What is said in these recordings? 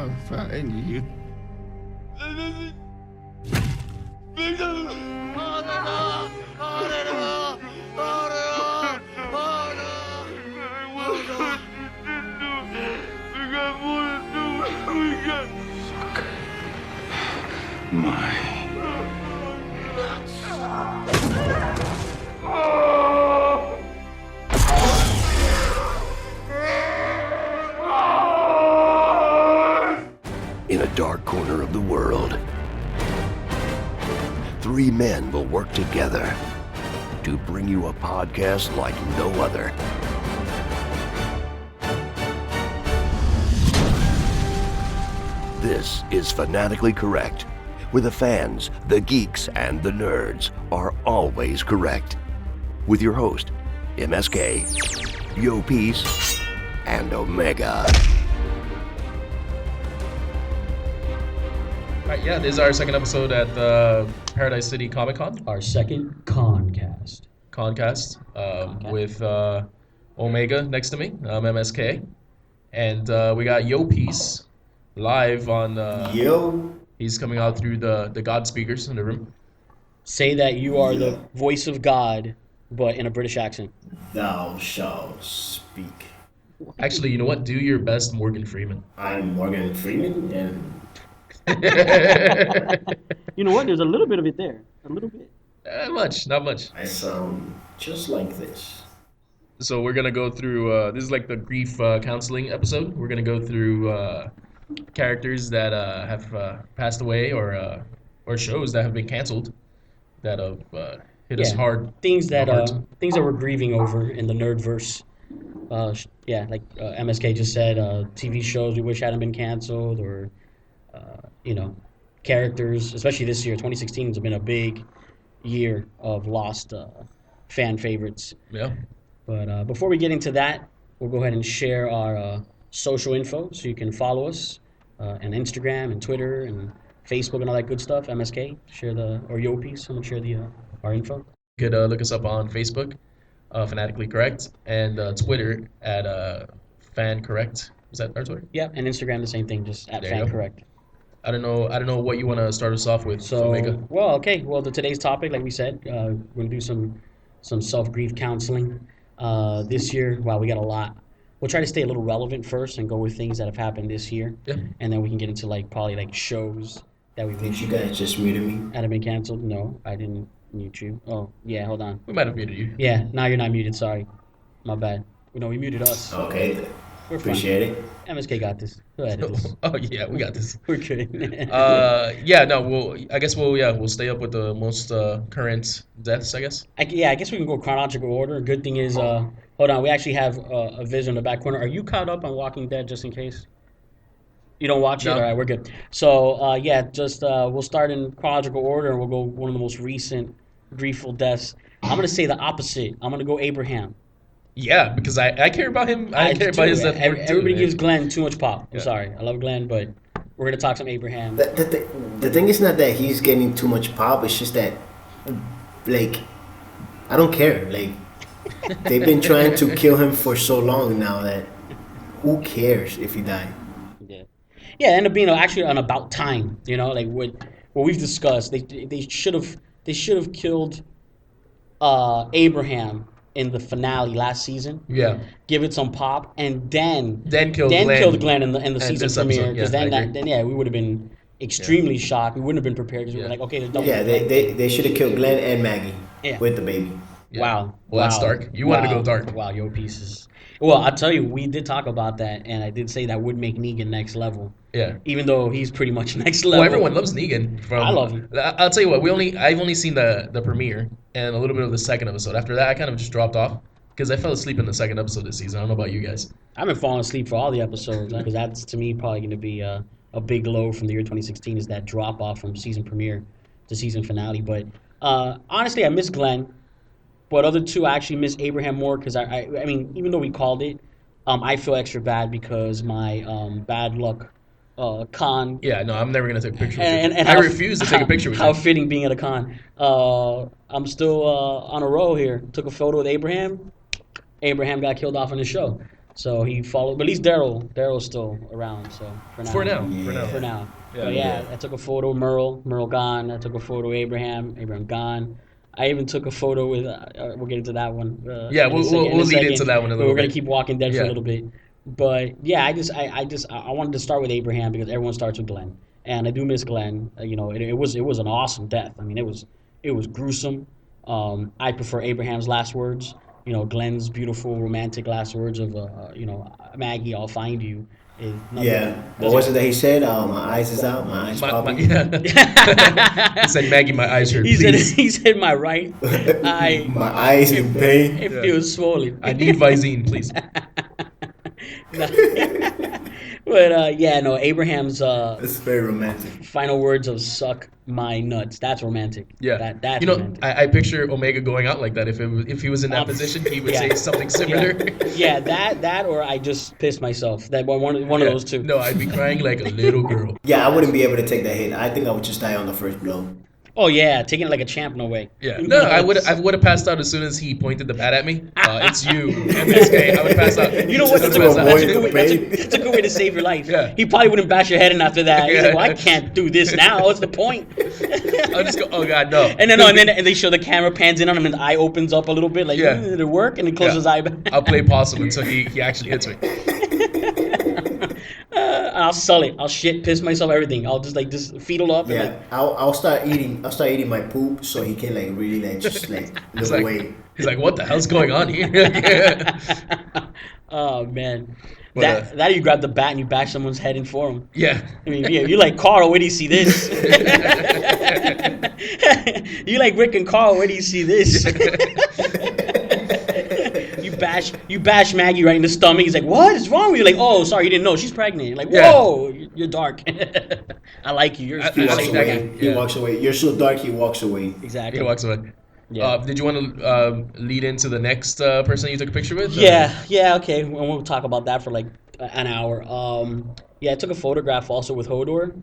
I'll find you. My in a dark corner of the world, three men will work together to bring you a podcast like no other. This is Fanatically Correct, where the fans, the geeks, and the nerds are always correct. With your host, MSK, Yo Peace, and Omega. Right, yeah, this is our second episode at the Paradise City ComicCon. Our second ConCast. ConCast, with Omega next to me. I'm MSK. And we got Yo Peace live on... Yo. He's coming out through the God speakers in the room. Say that you are the voice of God, but in a British accent. Thou shalt speak. Actually, you know what? Do your best Morgan Freeman. I'm Morgan Freeman, and... You know what? There's a little bit of it there. A little bit. Not much. I sound just like this. So we're going to go through... this is like the grief counseling episode. We're going to go through... characters that have passed away or shows that have been canceled that have hit us hard. Things that we're grieving over in the Nerdverse. Like MSK just said, TV shows we wish hadn't been canceled, or characters, especially this year. 2016 has been a big year of lost fan favorites. Yeah. But before we get into that, we'll go ahead and share our social info so you can follow us on Instagram and Twitter and Facebook and all that good stuff. MSK, or Yo Peace, someone share our info. You could look us up on Facebook, Fanatically Correct, and Twitter at FanCorrect. Is that our Twitter? Yeah, and Instagram the same thing, just at FanCorrect. I don't know what you want to start us off with. So, Omega. Today's topic, like we said, we're gonna do some self-grief counseling. This year, we got a lot. We'll try to stay a little relevant first and go with things that have happened this year. Yeah. And then we can get into probably shows that we wish you guys just muted me? Had been canceled. No, I didn't mute you. Oh, yeah, hold on. We might have muted you. Yeah, now you're not muted, sorry. My bad. No, we muted us. Okay. We're Appreciate it. MSK got this. Go ahead. Oh yeah, we got this. We're good. We'll stay up with the most current deaths, I guess. I guess we can go chronological order. Good thing is, hold on, we actually have a vision in the back corner. Are you caught up on Walking Dead, just in case? You don't watch it? All right, we're good. So, we'll start in chronological order, and we'll go one of the most recent griefful deaths. I'm going to say the opposite. I'm going to go Abraham. Yeah, because I care about him. I care about his death. Everybody gives Glenn too much pop. I'm sorry. I love Glenn, but we're going to talk some Abraham. The thing is not that he's getting too much pop. It's just that, I don't care. They've been trying to kill him for so long now that who cares if he died? Yeah, it ended up being actually an about time. What we've discussed. They should have killed Abraham in the finale last season. Yeah. Give it some pop, and then killed Glenn in the season premiere. Because we would have been extremely shocked. We wouldn't have been prepared because we were like, okay, there's double. Yeah, they should have killed Glenn and Maggie with the baby. Yeah. Wow. Well, that's dark. You wanted to go dark. Wow, Yo Pieces. Well, I'll tell you, we did talk about that, and I did say that would make Negan next level. Yeah. Even though he's pretty much next level. Well, everyone loves Negan. I love him. I'll tell you what, I've only seen the premiere and a little bit of the second episode. After that, I kind of just dropped off because I fell asleep in the second episode this season. I don't know about you guys. I've been falling asleep for all the episodes because that's, to me, probably going to be a big low from the year 2016 is that drop-off from season premiere to season finale. But honestly, I miss Glenn. But other two, I actually miss Abraham more because, I mean, even though we called it, I feel extra bad because my bad luck con. Yeah, no, I'm never going to take a picture with you. And I refuse to take a picture with you. How fitting being at a con. I'm still on a roll here. Took a photo with Abraham. Abraham got killed off on the show. So he followed, but at least Daryl's still around. So For now. For now. Yeah. But yeah, I took a photo of Merle gone. I took a photo of Abraham gone. I even took a photo with. We'll get into that one. Yeah, we'll lead into that one a little We're bit. gonna keep Walking Dead for Yeah. a little bit. But yeah, I wanted to start with Abraham because everyone starts with Glenn, and I do miss Glenn. It was an awesome death. I mean, it was gruesome. I prefer Abraham's last words. Glenn's beautiful romantic last words of Maggie, I'll find you. Is nothing- Yeah. What was it that he said? My eyes is out. My eyes popping. He said, Maggie, my eyes hurt, please. He said my right eye. My eyes in pain. It feels swollen. I need Visine, please. But Abraham's It's very romantic. final words of "suck my nuts." That's romantic. Yeah. That's romantic. I picture Omega going out like that. If he was in that position, he would say something similar. Yeah, that or I just pissed myself. That one of those two. No, I'd be crying like a little girl. Yeah, I wouldn't be able to take that hit. I think I would just die on the first blow. Oh yeah, taking it like a champ, no way. Yeah, no, I would have passed out as soon as he pointed the bat at me. It's you, MSK. I would pass out. You know what? Just That's to a avoid good the way. pain. That's a good way to save your life. Yeah. He probably wouldn't bash your head in after that. He's like, well, I can't do this now. What's the point? I'll just go, oh God, no. And then they show the camera pans in on him and the eye opens up a little bit, like, did it work? And he closes his eye back. I'll play possum until he actually hits me. I'll sell it. I'll piss myself, everything. I'll just fetal up. Yeah, And I'll start eating. I'll start eating my poop so he can really just look away. He's like, what the hell's going on here? Oh man, But, that you grab the bat and you bash someone's head in for him. Yeah. I mean, you're like Carl. Where do you see this? You like Rick and Carl. Where do you see this? You bash Maggie right in the stomach. He's like, what is wrong with you? Like, oh, sorry, you didn't know she's pregnant. You're like, whoa, you're dark. I like you. You're He walks like that away. guy. He Yeah. walks away. You're so dark. He walks away. exactly. He walks away. Yeah. Did you want to lead into the next person you took a picture with? Yeah, okay. And we'll talk about that for like an hour. I took a photograph also with Hodor.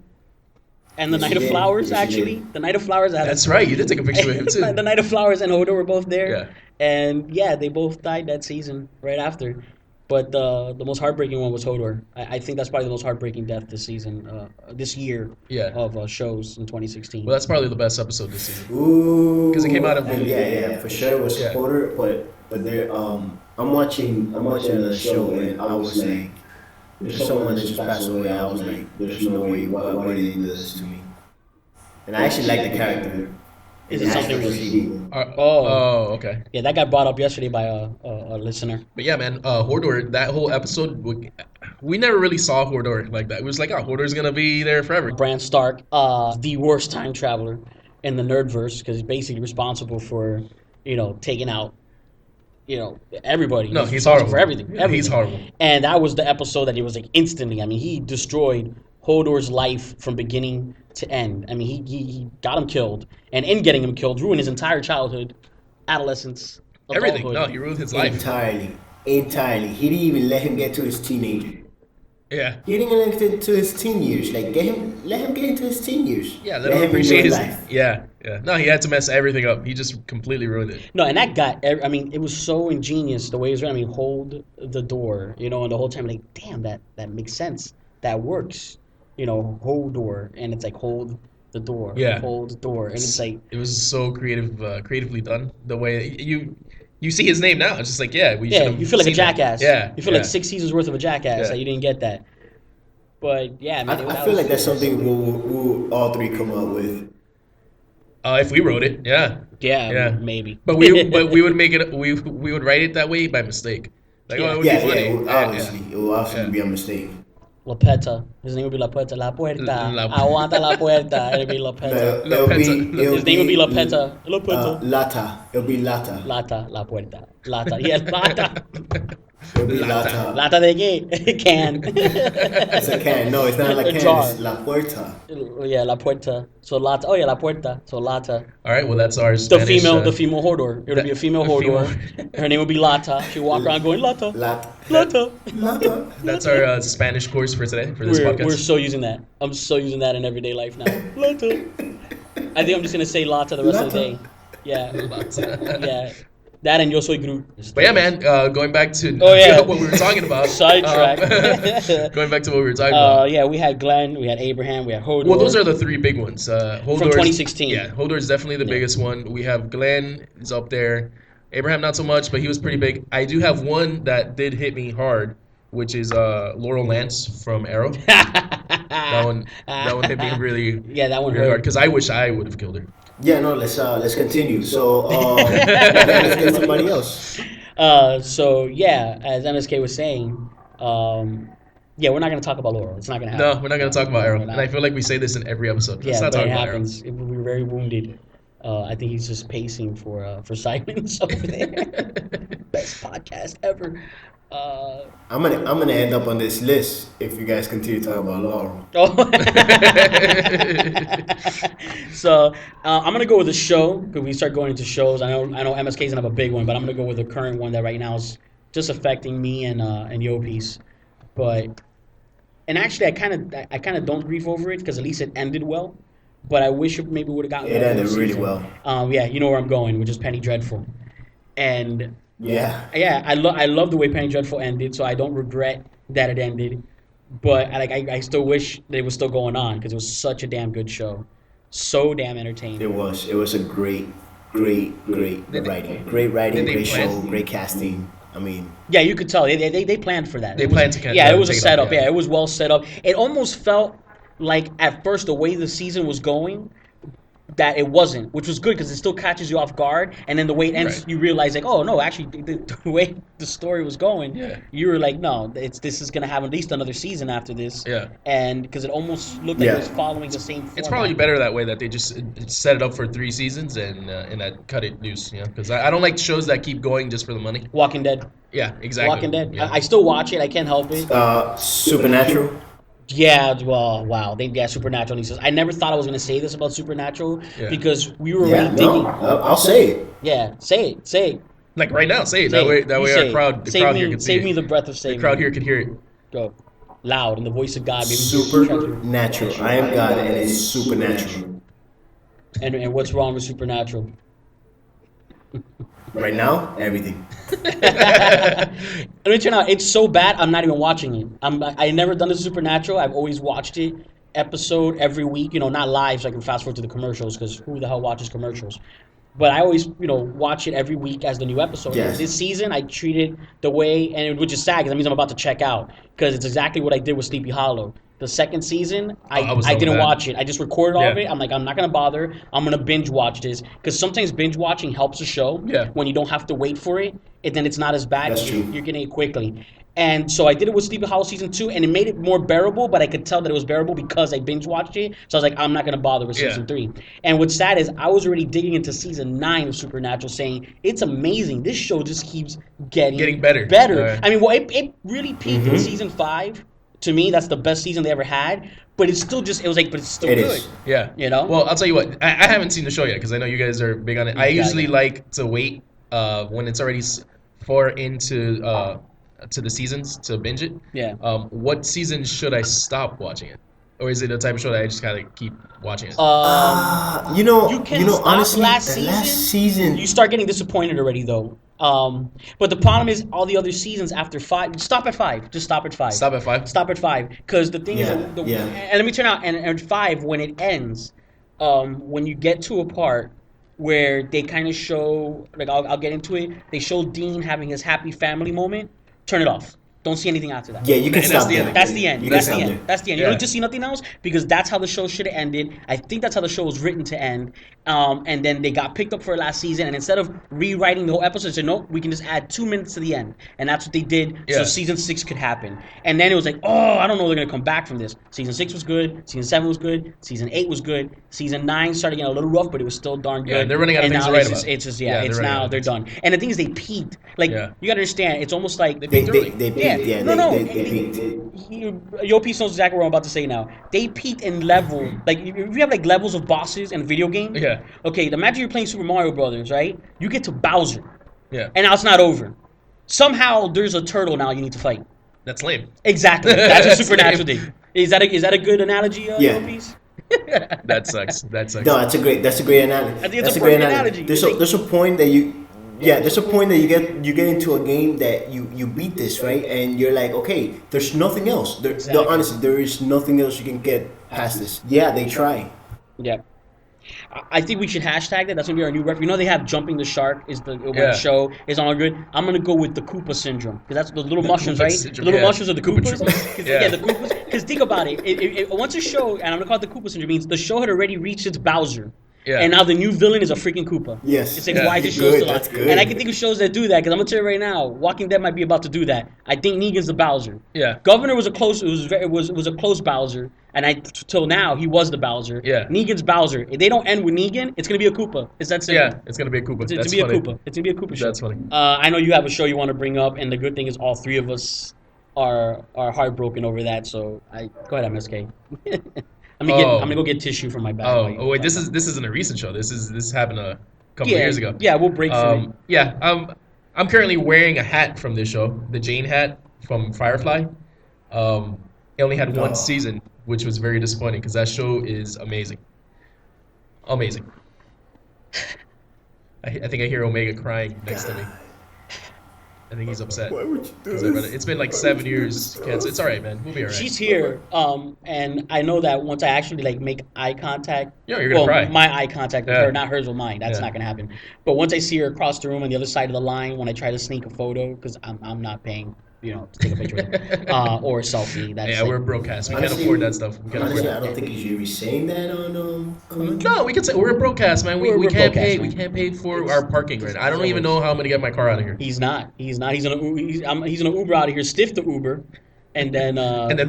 And the Yes, Night you of did. Flowers, Yes, you actually. did. The Night of Flowers. That's right. You did take a picture with him too. The Night of Flowers and Hodor were both there. Yeah. And yeah, they both died that season right after. But the most heartbreaking one was Hodor. I think that's probably the most heartbreaking death this season, this year Yeah. of shows in 2016. Well, that's probably the best episode this season. Ooh. 'Cause it came out of- Yeah, for sure it was Yeah. Porter, but there I'm watching the show and I was like, there's someone that just passed away. I was like, there's no way. Why did they do this to me? And I actually like the character. Is And it something actually we- see people. Okay. Yeah, that got brought up yesterday by a listener. But yeah, man, Hodor, that whole episode, we never really saw Hodor like that. It was like, oh, Hodor's going to be there forever. Bran Stark, the worst time traveler in the Nerdverse, because he's basically responsible for, taking out, everybody. No, he's responsible horrible. for everything. Yeah, he's horrible. And that was the episode that it was like instantly. I mean, he destroyed Hodor's life from beginning to end. I mean, he got him killed, and in getting him killed, ruined his entire childhood, adolescence, Everything. adulthood. No, he ruined his life. Entirely. He didn't even let him get to his teenager. Yeah. He didn't even let him get to his teen years. Like let him get into his teen years. Yeah, let him enjoy appreciate his life. Yeah. No, he had to mess everything up. He just completely ruined it. No, and that got. I mean, it was so ingenious the way it was written. I mean, hold the door, and the whole time, like, damn, that makes sense. That works, hold door, and it's like hold the door, Yeah. hold the door, and it's like, It was so creatively done. The way you see his name now, it's just like, we yeah, should've you feel like a seen that. jackass. Yeah. you feel like 6 seasons worth of a jackass Yeah. that you didn't get that. But yeah, man, I feel like that's something we'll all three come up with. If we wrote it, yeah. Yeah, maybe. But we would make it. We would write it that way by mistake. Like, it would be funny. It will obviously be a mistake. La Peta. His name would be La Peta. La Puerta. Aguanta la puerta. It'll be La Peta. It'll be His name would be La Peta. La Peta. Lata. It'll be Lata. Lata. La Puerta. Lata. Yeah, Lata. It'll be Lata. Lata de qué? Can. It's a can. No, it's not like A can. jar. It's La Puerta. Yeah, La Puerta. So Lata. Oh yeah, La Puerta. So Lata. All right. Well, that's our The Spanish, female Hodor. It would be a female a Hodor. female- Her name would be Lata. She'd walk around going Lata. Lata. Lata. Lata. That's our Spanish course for today for this We're podcast. so using that. I'm so using that in everyday life now. Lata. I think I'm just gonna say Lata the rest of the day. Yeah. Yeah. That and Yo Soy Groot. But yeah, man, going back to what we were talking about. Sidetrack. Going back to what we were talking about. Yeah, we had Glenn, we had Abraham, we had Hodor. Well, those are the three big ones. Hodor's, from 2016. Yeah, Hodor is definitely the biggest one. We have Glenn is up there. Abraham not so much, but he was pretty big. I do have one that did hit me hard, which is Laurel Lance from Arrow. that one hit me really that one really hurt hard because I wish I would have killed her. Yeah, no, let's continue. So let's get somebody else. So yeah, as MSK was saying, yeah, we're not gonna talk about Laurel. It's not gonna happen. No, we're not gonna talk about Arrow. And I feel like we say this in every episode. Let's not but talk it about happens. We're very wounded. I think he's just pacing for silence over there. Best podcast ever. I'm gonna end up on this list if you guys continue talking about Laurel. Oh. So I'm gonna go with a show because we start going into shows. I know MSK's gonna have a big one, but I'm gonna go with the current one that right now is just affecting me and Yopi's. And actually, I kind of don't grieve over it because at least it ended well. But I wish it maybe would have gotten. It ended really well. Yeah, you know where I'm going, which is Penny Dreadful, and yeah, I love the way Penny Dreadful ended, so I don't regret that it ended. But I still wish that it was still going on because it was such a damn good show, so damn entertaining. It was a great writing, great show, great casting. I mean, yeah, you could tell they planned for that. They planned to. Yeah, it was a setup. Yeah, it was well set up. It almost felt like at first the way the season was going that it wasn't, which was good because it still catches you off guard, and then the way it ends you realize like, oh no, actually the way the story was going, you were like, no, this is gonna have at least another season after this, and because it almost looked like it was following the same format. It's probably better that way, that they just set it up for 3 seasons and that cut it loose, because I don't like shows that keep going just for the money. Walking Dead. Yeah, exactly. Walking Dead. I still watch it. I can't help it. Supernatural. Yeah, well, wow. Supernatural. And he says, I never thought I was going to say this about Supernatural because we were already thinking. I'll say it. Yeah, say it. Like right now, say it. That way our crowd, the crowd here can see it. Save me the breath of saving. The crowd here can hear it. Go. Loud, in the voice of God. Maybe Supernatural. I am God and it's supernatural. And what's wrong with Supernatural? Right now, everything. Let me turn out. It's so bad. I'm not even watching it. I never done the Supernatural. I've always watched it episode every week. Not live, so I can fast forward to the commercials because who the hell watches commercials? But I always, watch it every week as the new episode. Yes. This season, I treat it the way, which is sad because that means I'm about to check out because it's exactly what I did with Sleepy Hollow. The second season, I didn't watch it. I just recorded all of it. I'm like, I'm not going to bother. I'm going to binge watch this. Because sometimes binge watching helps a show when you don't have to wait for it. And then it's not as bad. That's true. You're getting it quickly. And so I did it with Sleepy Hollow Season 2, and it made it more bearable, but I could tell that it was bearable because I binge watched it. So I was like, I'm not going to bother with Season 3. And what's sad is I was already digging into Season 9 of Supernatural saying, it's amazing. This show just keeps getting better. Right. I mean, well, it really peaked in Season 5. To me, that's the best season they ever had. But it's still just, it was like, but it's still good. Is. Yeah. Well, I'll tell you what. I haven't seen the show yet because I know you guys are big on it. I usually like to wait when it's already far into the seasons to binge it. Yeah. What season should I stop watching it? Or is it a type of show that I just kind of keep watching it? You can stop honestly, last season. You start getting disappointed already, though. But the problem is all the other seasons after 5. Stop at 5. Just stop at 5. Stop at 5? Stop at 5. Because the thing is, and let me turn out, and at 5, when it ends, when you get to a part where they kind of show, like I'll get into it, they show Dean having his happy family moment, turn it off. Don't see anything after that. Yeah, you can stop there. That's the end. That's the end. Yeah. You don't just see nothing else because that's how the show should have ended. I think that's how the show was written to end. And then they got picked up for last season. And instead of rewriting the whole episode, they said, no, we can just add 2 minutes to the end. And that's what they did. So season 6 could happen. And then it was like, oh, I don't know if they're going to come back from this. Season 6 was good. Season 7 was good. Season 8 was good. Season 9 started getting a little rough, but it was still darn good. Yeah, they're running out of things to write about. It's just, it's now they're done. And the thing is, they peaked. Like, you got to understand, it's almost like... They peaked, Yopi knows exactly what I'm about to say now. They peaked in level. Like, if you have, like, levels of bosses in a video game. Yeah. Okay, imagine you're playing Super Mario Brothers, right? You get to Bowser. Yeah. And now it's not over. Somehow, there's a turtle now you need to fight. That's lame. Exactly. That's a Supernatural thing. Is that a good analogy, Yopi? That sucks. No, that's a great analogy. I think it's a perfect analogy. There's a point that there's a point that you get into a game that you beat this, right, and you're like, okay, there's nothing else. Exactly. Honestly, there is nothing else you can get past this. Yeah, they try. Yeah. I think we should hashtag that. That's gonna be our new reference. You know they have jumping the shark is the show is all good. I'm gonna go with the Koopa syndrome because that's the little mushrooms, Koopa right? syndrome, The little yeah. mushrooms are the Koopa Koopas. Troopas. Yeah, the Koopas. Because think about it. Once a show, and I'm gonna call it the Koopa syndrome, means the show had already reached its Bowser. Yeah. And now the new villain is a freaking Koopa. Yes. It's like, Yeah. why is this show Good, still on? that's good. And I can think of shows that do that because I'm gonna tell you right now, Walking Dead might be about to do that. I think Negan's the Bowser. Yeah. Governor was a close. It was a close Bowser, and till now he was the Bowser. Yeah. Negan's Bowser. If they don't end with Negan, it's gonna be a Koopa. It's that simple. Yeah, it's gonna be a Koopa. It's That's to be funny. a Koopa. It's to be a Koopa show. That's funny. I know you have a show you want to bring up, and the good thing is all three of us are heartbroken over that. So go ahead, MSK. I'm gonna go get tissue from my bag. Oh wait, this isn't a recent show. This happened a couple of years ago. Yeah, we'll break from it. Yeah, I'm currently wearing a hat from this show, the Jane hat from Firefly. It only had one season, which was very disappointing because that show is amazing. Amazing. I think I hear Omega crying next to me. I think he's upset. Why would you do 'Cause this? it's been like 7 years. It's all right, man. We'll be all right. She's here, and I know that once I actually make eye contact, You're gonna cry. my eye contact with Yeah. her, not hers with mine. That's Yeah. not gonna happen. But once I see her across the room on the other side of the line, when I try to sneak a photo, because I'm not paying, to take a picture with her, or a selfie. That's Yeah, like, we're broke cast. We Honestly- can't afford that stuff. We can't afford Honestly, that. I don't think you should be saying that on commentary. No, we can say we're a broadcast, man. We We're can't broadcast, pay. man. We can't pay for our parking right now. I don't even know how I'm gonna get my car out of here. He's not. He's gonna Uber out of here, stiff the Uber, and then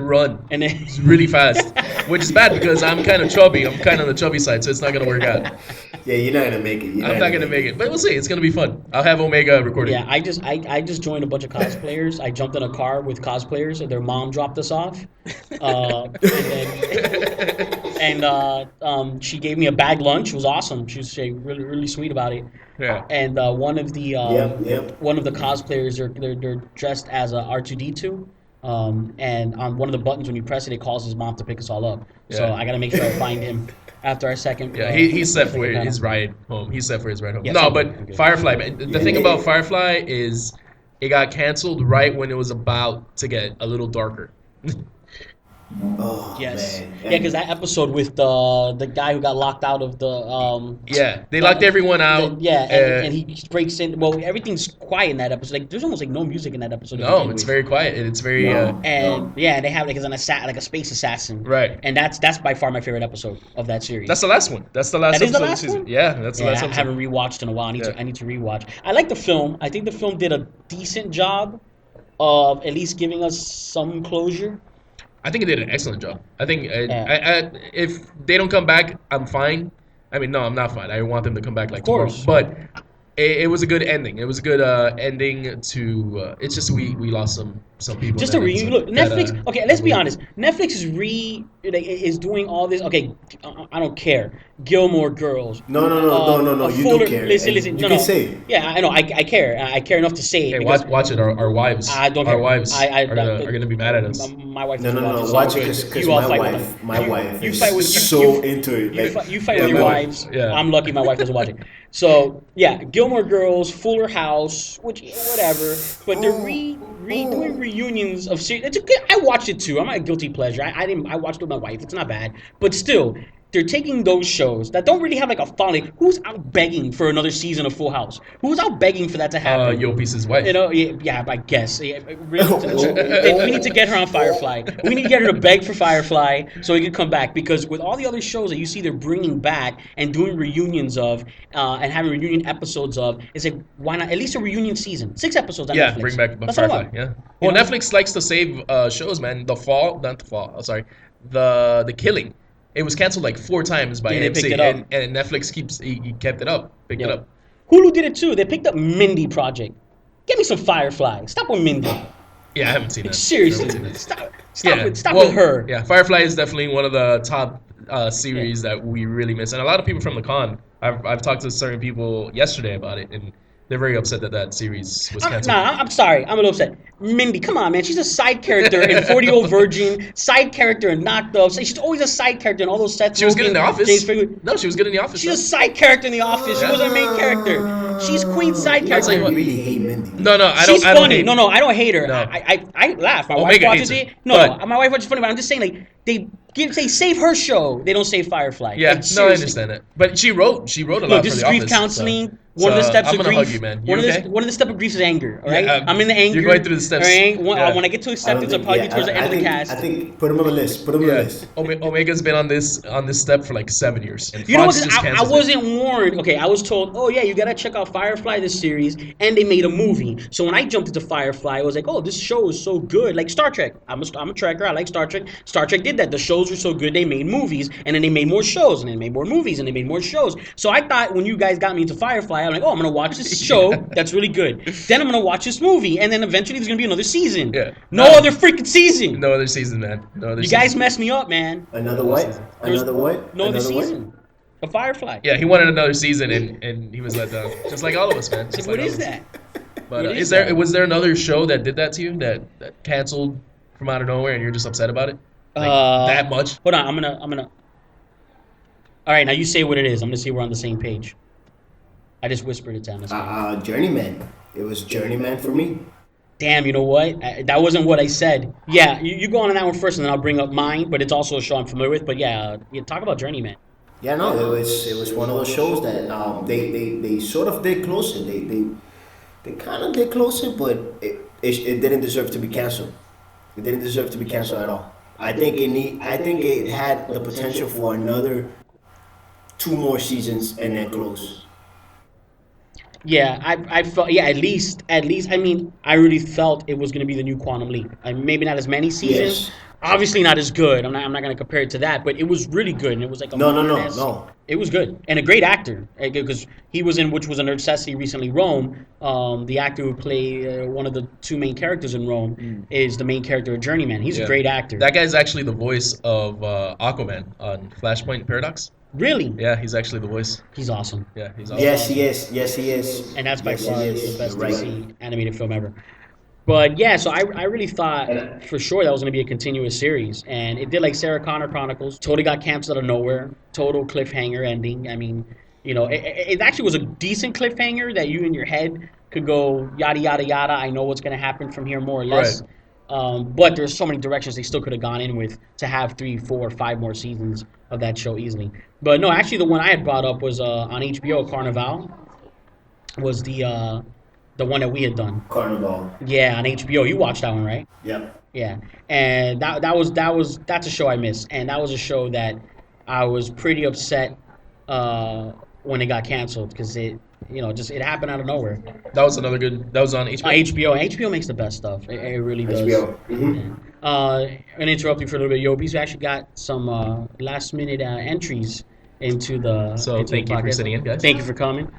Run. and then It's really fast, which is bad because I'm kind of chubby. I'm kind of on the chubby side, so it's not gonna work out. Yeah, you're not gonna make it. I'm not gonna make it, but we'll see. It's gonna be fun. I'll have Omega recording. yeah, I just joined a bunch of cosplayers. I jumped in a car with cosplayers, and their mom dropped us off, and she gave me a bag lunch. It was awesome. She was really really sweet about it. Yeah. And one of the Yep. one of the cosplayers they're dressed as a R2D2. And on one of the buttons when you press it, it calls his mom to pick us all up. So Yeah. I gotta make sure I find him after our second. Yeah, he's set for second panel. his ride home. He's set for his ride home. Yeah, No, so- but okay. Firefly, man. The Yeah, thing yeah. about Firefly is it got canceled right when it was about to get a little darker. Oh, Yes. man. Yeah, because that episode with the guy who got locked out of the Yeah, they locked everyone out. and he breaks in. Well, everything's quiet in that episode. Like there's almost no music in that episode. to No, begin it's with. very quiet. It's very And they have like a space assassin. right. And that's by far my favorite episode of that series. That's the last one. That's the last That is the episode of last the season. one? Yeah, that's the Yeah, last I episode. haven't rewatched in a while. I need Yeah. to rewatch. I like the film. I think the film did a decent job of at least giving us some closure. I think it did an excellent job. I think Yeah. if they don't come back, I'm fine. I mean, no, I'm not fine. I want them to come back like Of course. tomorrow. But it was a good ending. It was a good ending to. It's just we lost some people. Just in a that reunion. Look, episode Netflix. that, Okay, let's be honest. Netflix is doing all this. Okay, I don't care. Gilmore Girls. No. a You Fuller- do care. Listen. And No, you can no. say it. Yeah, I know. I care. I care enough to say it. Hey, because watch it. Our wives. I don't our care. wives I- are gonna be mad at us. My wife. No, doesn't watch it, so watch I'm it good. because You all my fight wife, with my you- wife you is fight with- so into it. You Like, fight with your wives. Yeah. I'm lucky my wife doesn't watch it. So yeah, Gilmore Girls, Fuller House, whatever. But they're doing reunions of series. It's a good. I watched it too. I'm not a guilty pleasure. I watched it with my wife. It's not bad. But still, they're taking those shows that don't really have like a fun. Like, who's out begging for another season of Full House? Who's out begging for that to happen? Yo Piece's wife. Yeah, I guess. Yeah, we need to get her on Firefly. We need to get her to beg for Firefly so we can come back. Because with all the other shows that you see they're bringing back and doing reunions of, and having reunion episodes of, it's like, why not? At least a reunion season. 6 episodes on Yeah, Netflix. bring back That's all I Firefly. want. Yeah. Well, know? Netflix likes to save shows, man. The Killing. It was canceled like 4 times by Yeah, they AMC, picked it up. and Netflix he kept it up, picked it Yeah. up. Hulu did it too. They picked up Mindy Project. Give me some Firefly. Stop with Mindy. Yeah, I haven't seen that. Seriously. I haven't seen that. Stop Well, with her. Yeah, Firefly is definitely one of the top series that we really miss, and a lot of people from the con. I've talked to certain people yesterday about it, and They're very upset that series was canceled. I'm sorry. I'm a little upset. Mindy, come on, man. She's a side character in 40-Year-Old Virgin, side character in Knocked Up. She's always a side character in all those sets. She was good in The Office. No, she was good in The Office. She's a side character in The Office. She wasn't a main character. She's Queen's side character. I really hate Mindy. No, I She's don't. funny. Hate. No, I don't hate her. No. I laugh. My Omega wife hates watches her. it. No, my wife watches funny, but I'm just saying, like, they save her show. They don't save Firefly. Yeah, like, no, I understand that. But she wrote a lot Look, this for is The grief Office. counseling. One of the steps I'm of gonna grief. hug you, man. One of the steps of grief is anger. All right, Yeah, I'm in the anger. you're going through the steps. All right? Yeah. When I get to acceptance, I'll probably get towards the end of the cast. I think put him on the list. Put him on the list. Omega's been on this step for like 7 years. And You know what? Fox just I canceled it. wasn't warned. Okay, I was told, oh yeah, you gotta check out Firefly, this series, and they made a movie. So when I jumped into Firefly, I was like, oh, this show is so good. Like Star Trek. I'm a trekker. I like Star Trek. Star Trek did that. The shows were so good, they made movies, and then they made more shows, and then they made more movies, and they made more shows. So I thought when you guys got me into Firefly, I'm like, oh, I'm gonna watch this show that's really good. Then I'm gonna watch this movie, and then eventually there's gonna be another season. Yeah. No other freaking season. No other season, man. No other You season. guys messed me up, man. Another what? Another what? No other Another season. Of Firefly. Yeah, he wanted another season, and he was let down. Just like all of us, man. Just What like is all of us. that? But What is there that? was there another show that did that to you that canceled from out of nowhere, and you're just upset about it? Like, that much? Hold on, I'm gonna. All right, now you say what it is. I'm gonna see we're on the same page. I just whispered it to him. Journeyman. It was Journeyman for me. Damn, you know what? That wasn't what I said. Yeah, you go on that one first, and then I'll bring up mine. But it's also a show I'm familiar with. But yeah, talk about Journeyman. Yeah, no, it was one of those shows that they sort of did closer. They kind of did closer, but it didn't deserve to be canceled. It didn't deserve to be canceled at all. I think it had the potential for another 2 more seasons and then close. Yeah, I felt. Yeah, at least. I mean, I really felt it was going to be the new Quantum Leap. Maybe not as many seasons. Yes. Obviously not as good. I'm not going to compare it to that, but it was really good, and it was like a No. It was good, and a great actor, because he was in, which was a Nerdverse recently, Rome. The actor who played one of the 2 main characters in Rome is the main character of Journeyman. He's a great actor. That guy's actually the voice of Aquaman on Flashpoint Paradox. Really? Yeah, he's actually the voice. He's awesome. Yeah, he's awesome. Yes, he is. Yes, he is. And that's by Yes, far he the is. best You're right. DC animated film ever. But yeah, so I really thought for sure that was going to be a continuous series. And it did like Sarah Connor Chronicles. Totally got canceled out of nowhere. Total cliffhanger ending. I mean, you know, it actually was a decent cliffhanger that you in your head could go yada, yada, yada. I know what's going to happen from here more or less. Right. But there's so many directions they still could have gone in with to have 3, 4, 5 more seasons of that show easily. But no, actually the one I had brought up was on HBO, Carnival. Was the one that we had done. Carnival. Yeah, on HBO. You watched that one, right? Yep. Yeah. And that's a show I missed. And that was a show that I was pretty upset when it got canceled because it happened out of nowhere. That was another good. That was on HBO. HBO. HBO makes the best stuff. It really does. HBO. Mm-hmm. Yeah. I'm gonna interrupt you for a little bit, Yopis. We actually got some last minute entries into the. So into thank the you for podcast. sitting in, guys. Thank you for coming.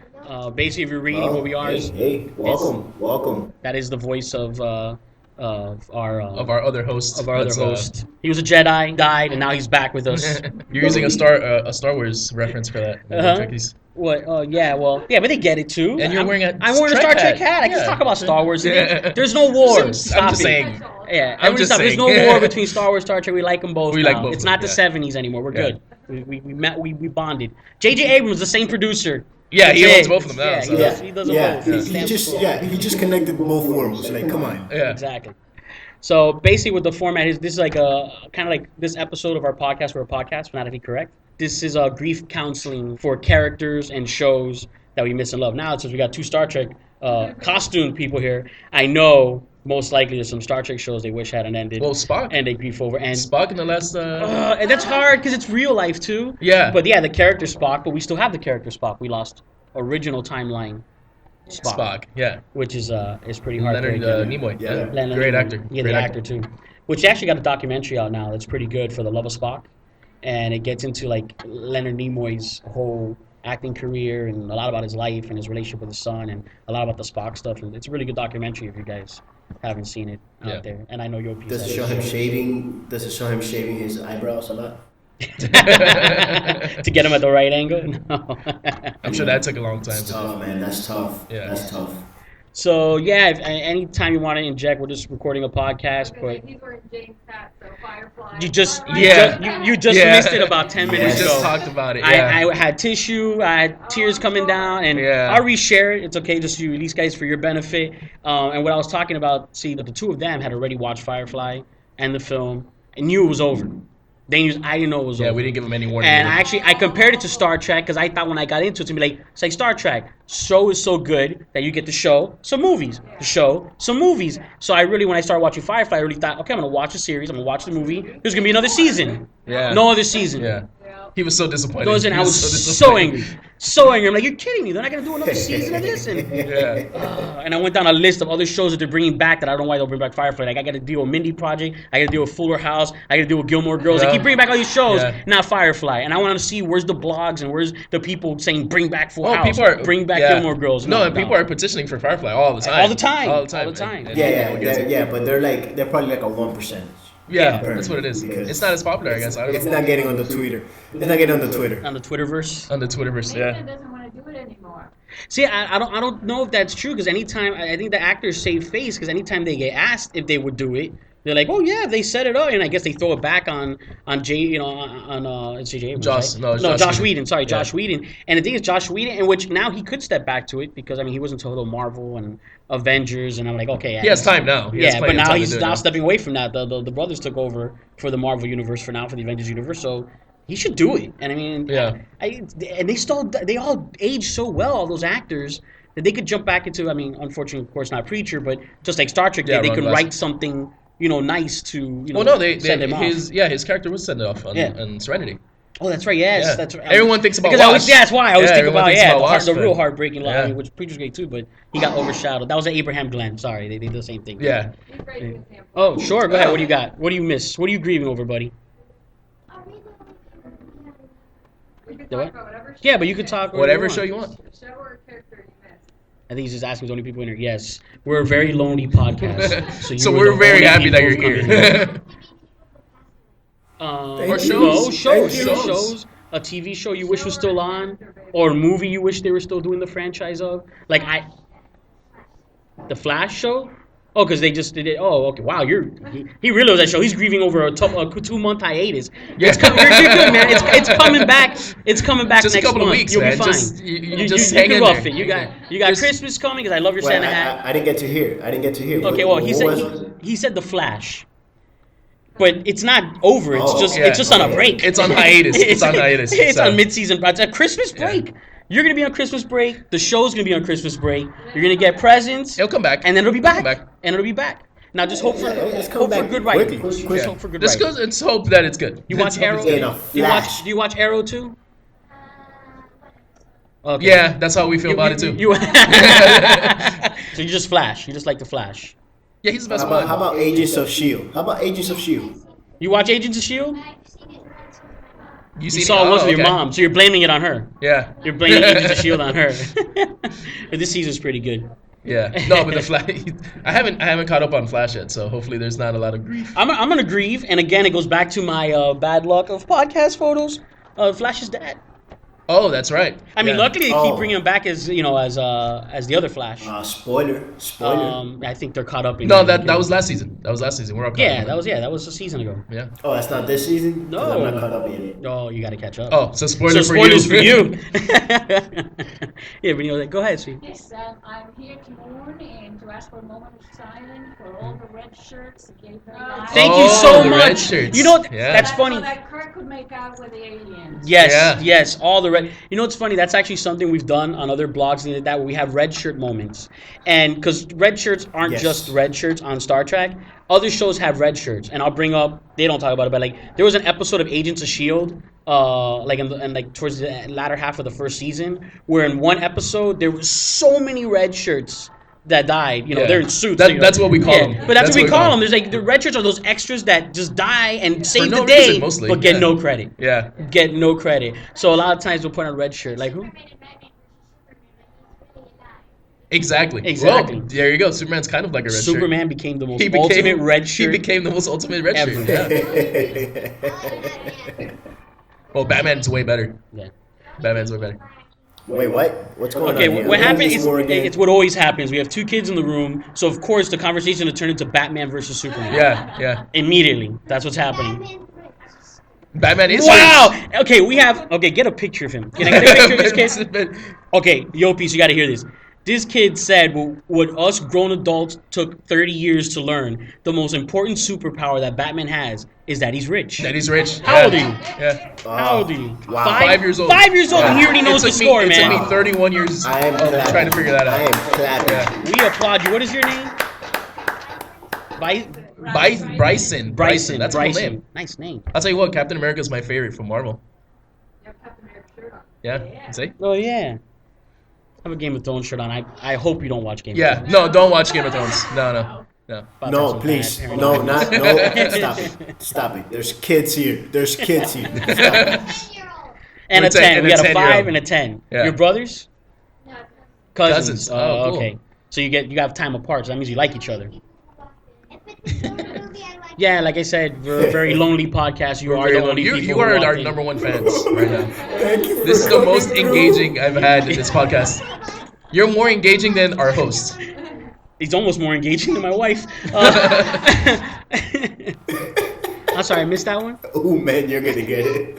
Basically, if you're reading what we are, Hey, welcome. that is the voice of our other host. host. He was a Jedi, died, and now he's back with us. You're using a Star Wars reference for that. Uh-huh. What? Yeah, but they get it too. And you're wearing I'm wearing a Star Trek hat. I can talk about Star Wars. There's no war. I'm just saying. Yeah, I'm just There's saying. no war between Star Wars, Star Trek. We like them both. We now. like both It's of not them, the '70s anymore. We're good. We met. We bonded. J.J. Abrams, the same producer. Yeah, he That's owns it. both of them now. Yeah, So. he does them both. He just connected both worlds. Like, come on. Yeah. Exactly. So basically, what the format is, this is like a kind of like this episode of our podcast. We're a podcast, Fanatically Correct. This is a grief counseling for characters and shows that we miss and love. Now, since we got 2 Star Trek costume people here, I know most likely there's some Star Trek shows they wish hadn't ended. Well, Spock. And they grief over. And Spock in the last. and that's hard because it's real life too. Yeah. But yeah, the character Spock. But we still have the character Spock. We lost original timeline Spock. Yeah. Which is pretty Leonard heartbreaking. Nimoy. Yeah. Yeah. Great actor. Yeah, Great the actor too. Which actually got a documentary out now that's pretty good for the love of Spock, and it gets into like Leonard Nimoy's whole acting career and a lot about his life and his relationship with his son and a lot about the Spock stuff. And it's a really good documentary if you guys haven't seen it out there. And I know you'll. Does it show him shaving? Does it show him shaving his eyebrows a lot? to get him at the right angle. No. I'm sure that took a long time. That's tough, man. That's tough. Yeah. That's tough. So yeah, anytime you want to inject, we're just recording a podcast, but You were in James Pat, so Firefly. you just Yeah. you just Yeah. missed it about 10 We minutes just ago. talked about it. Yeah. I had tissue, I had tears coming down, and Yeah. I'll reshare it. It's okay, just you these guys for your benefit. And what I was talking about, see, the two of them had already watched Firefly and the film and knew it was over. I didn't know it was Yeah, over. we didn't give him any warning. And either. I compared it to Star Trek because I thought when I got into it, to be like, it's like Star Trek. Show is so good that you get to show some movies. The show, some movies. So I really, when I started watching Firefly, I really thought, okay, I'm going to watch the series. I'm going to watch the movie. There's going to be another season. Yeah. No other season. Yeah. He was so disappointed. Goes in, He I was so angry. So angry. I'm like, you're kidding me. They're not going to do another season of this? And, Yeah. and I went down a list of other shows that they're bringing back that I don't know why they'll bring back Firefly. Like, I got to deal with Mindy Project. I got to deal with Fuller House. I got to deal with Gilmore Girls. They Yeah. keep bringing back all these shows, Yeah. not Firefly. And I want to see where's the blogs and where's the people saying bring back Full House, people are bring back yeah. Gilmore Girls. No, and people are petitioning for Firefly all the time. All the time. All the time. All the time. And Yeah, but they're probably like a 1%. Yeah, Yeah. that's what it is. Because It's not as popular, I guess. I don't It's know. not getting on the Twitter. It's not getting on the Twitter. on the Twitterverse. On the Twitterverse, Nathan yeah. doesn't want to do it anymore. See, I don't know if that's true because anytime I think the actors save face because anytime they get asked if they would do it, they're like, oh yeah, they set it up, and I guess they throw it back on Jay, it's J.J. Abrams, Joss- right? no, it's no, Joss Josh Whedon. Whedon. Sorry, Yeah. Josh Whedon. And the thing is, Josh Whedon, in which now he could step back to it because I mean he was into total Marvel and Avengers, and I'm like, okay, He has time now. He has Yeah, plenty but of now time to he's do it now stepping away from that. The brothers took over for the Marvel universe for now for the Avengers universe, so he should do it. And I mean, Yeah. and they all age so well, all those actors, that they could jump back into. I mean, unfortunately, of course, not Preacher, but just like Star Trek, Yeah, they Ron could Glass. write something nice to Well, no, they send him off. his character was sent off on, Yeah. on Serenity. Oh, that's right. Yes, Yeah. that's right. Everyone thinks about because Wash. that's why I always Yeah, think everyone about thinks about Wash, the real but- heartbreaking line, Yeah. I mean, which Preacher's great too, but he got overshadowed. That was an Abraham Glenn. Sorry, they did the same thing. Yeah. He's right with him. Oh, sure. Go ahead. What do you got? What do you miss? What are you grieving over, buddy? We can The talk what? about whatever. Yeah, but you could talk Whatever show you want. Show or character you missed. I think he's just asking if there's only people in here. Yes, we're a very lonely podcast. So you were we're the very only happy that people you're who've come in here. Thank Or you. shows. No, shows, Thank you. shows. A TV show you wish was still on, or a movie you wish they were still doing the franchise of. Like the Flash show. Oh, because they just did it. Oh, okay. Wow, he really loves that show. He's grieving over a 2-month hiatus. Yeah. It's coming. You're good, man. It's coming back. It's coming back Just a next couple of month. weeks, You'll man. be fine. Just- you just you hang can in rough there. it. You got Just- Christmas coming because I love your Well, Santa hat. I didn't get to hear. Okay, well, he What said was it? he said the Flash, but it's not over. It's Oh, just yeah. it's just on a Okay. break. It's on hiatus. It's on hiatus. It's So- on mid-season. It's a Christmas break. You're gonna be on Christmas break. The show's gonna be on Christmas break. You're gonna get presents, It'll come back. and then it'll be It'll back. come back. And it'll be back. Now just hope for It's hope coming for back good writing. quickly. Just hope for good Let's writing. go. Let's hope that it's good. You Let's watch hope Arrow? it's In good. a Do you watch? flash. Do you watch Arrow too? Okay. Yeah, that's how we feel about it too. So you just Flash. You just like the Flash. Yeah, he's the best How one. about Agents of S.H.I.E.L.D.? How about Agents of S.H.I.E.L.D.? You watch Agents of Shield? You seen saw it once with your okay. mom, so you're blaming it on her. Yeah. You're blaming Agents of Shield on her. But this season's pretty good. Yeah. No, but the Flash. I haven't caught up on Flash yet, so hopefully there's not a lot of grief. I'm gonna grieve, and again, it goes back to my bad luck of podcast photos. Flash is dead. Oh, that's right. I mean, Yeah. luckily they keep Oh. bringing him back as as the other Flash. Spoiler. I think they're caught up in. No, that was last season. That was last season. We're all caught Yeah, up. that was a season ago. Yeah. Oh, that's not this season? 'Cause No. I'm not caught up yet. Oh, you got to catch up. Oh, so so spoilers spoilers for for you. you. Yeah, but go ahead, sweet. Yes, I'm here to mourn and to ask for a moment of silence for all the red shirts that gave their lives. Thank you Oh, so the much. red shirts. You know, Yeah. that's funny. So that Kurt could make out with the aliens. Yes, Yeah. yes, all the red. You know what's funny? That's actually something we've done on other blogs and like that where we have red shirt moments. And because red shirts aren't Yes. just red shirts on Star Trek, other shows have red shirts. And I'll bring up, they don't talk about it, but like there was an episode of Agents of S.H.I.E.L.D., like towards the latter half of the first season, where in one episode there was so many red shirts that died. Yeah. They're in suits. That- so that's what we call them. But that's what we call them. There's like the red shirts are those extras that just die and save no the day, reason, mostly. but get Yeah. no credit. Yeah. Get no credit. So a lot of times we'll put on a red shirt. Like who? Exactly. Exactly. Well, there you go. Superman's kind of like a red Superman became the most shirt. ultimate red shirt. He became the most ultimate red ever. shirt. Yeah. Well, Batman's way better. Yeah. Batman's way better. Wait, what? What's going Okay, on here? what happened This is war again? it's what always happens. We have two kids in the room, so of course the conversation will turn into Batman versus Superman. Yeah. Immediately, that's what's happening. Batman is Wow. Okay, we have. Okay, get a picture of him. Can I get a picture of this kid? rich. Okay, yo, piece, you got to hear this. This kid said, well, what us grown adults took 30 years to learn, the most important superpower that Batman has is that he's rich. That he's rich. How old are you? Yeah. How old are you? Wow. 5 years old. 5 years old, and he already knows the It took score, me, man. It took me 31 years I am of clapping. trying to figure that I out. am clapping. Yeah. We applaud you. What is your name? Bryson. That's a cool name. Nice name. I'll tell you what, Captain America is my favorite from Marvel. You have Captain America shirt on. Yeah? See? Oh, yeah. I have a Game of Thrones shirt on. I hope you don't watch Game of Yeah. Thrones. No, don't watch Game of Thrones. No. About No, that so please. bad, No, apparently. not. No. Stop it. Stop it. There's kids here. Stop it. And a It's a- 10. and We a got a 10-year-old. 5 and a 10. Yeah. Your brothers? No, Cousins. Oh, cool. Okay. So you have time apart, so that means you like each other. Yeah, like I said, we're a very lonely podcast. You are the only people You who are walk our in. number one fans right now. This is the most engaging I've had in this podcast. You're more engaging than our host. He's almost more engaging than my wife. I'm sorry, I missed that one. Oh man, you're gonna get it.